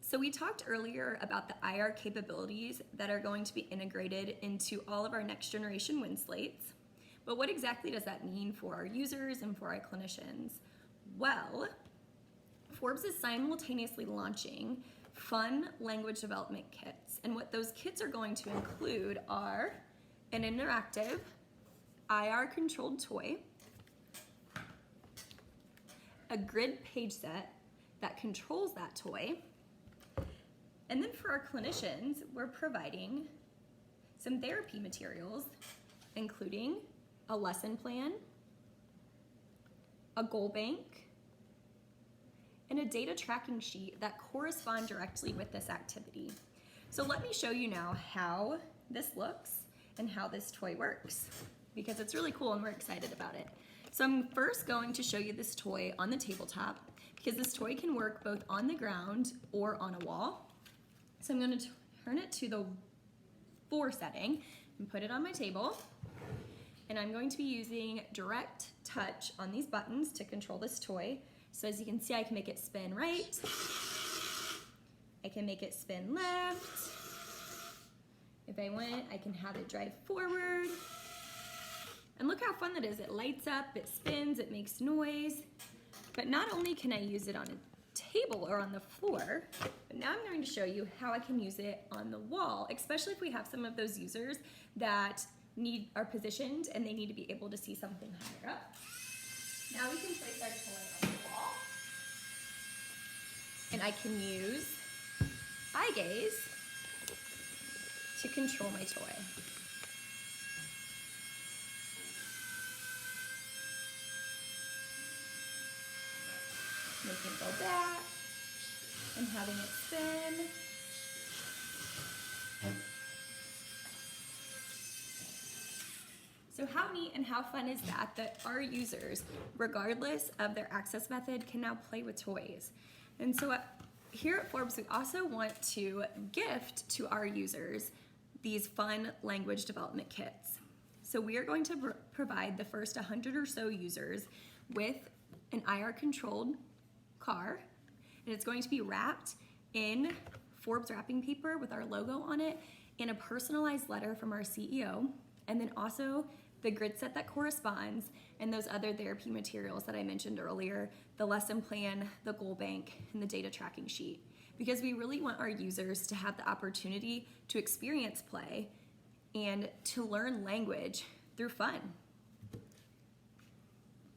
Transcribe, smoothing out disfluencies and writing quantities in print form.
So we talked earlier about the IR capabilities that are going to be integrated into all of our next generation wind slates. But what exactly does that mean for our users and for our clinicians? Well, Forbes is simultaneously launching fun language development kits. And what those kits are going to include are an interactive IR controlled toy, a grid page set that controls that toy, and then for our clinicians, we're providing some therapy materials, including a lesson plan, a goal bank, and a data tracking sheet that correspond directly with this activity. So let me show you now how this looks and how this toy works, because it's really cool and we're excited about it. So I'm first going to show you this toy on the tabletop, because this toy can work both on the ground or on a wall. So I'm going to turn it to the 4 setting and put it on my table. And I'm going to be using direct touch on these buttons to control this toy. So as you can see, I can make it spin right. I can make it spin left. If I want, I can have it drive forward. And look how fun that is. It lights up, it spins, it makes noise. But not only can I use it on a table or on the floor, but now I'm going to show you how I can use it on the wall, especially if we have some of those users that are positioned and they need to be able to see something higher up. Now we can place our toy on the wall, and I can use eye gaze to control my toy. Making it go back and having it spin. So how neat and how fun is that our users, regardless of their access method, can now play with toys. And so here at Forbes, we also want to gift to our users these fun language development kits. So we are going to provide the first 100 or so users with an IR controlled car, and it's going to be wrapped in Forbes wrapping paper with our logo on it, and a personalized letter from our CEO, and then also the grid set that corresponds, and those other therapy materials that I mentioned earlier, the lesson plan, the goal bank, and the data tracking sheet. Because we really want our users to have the opportunity to experience play and to learn language through fun.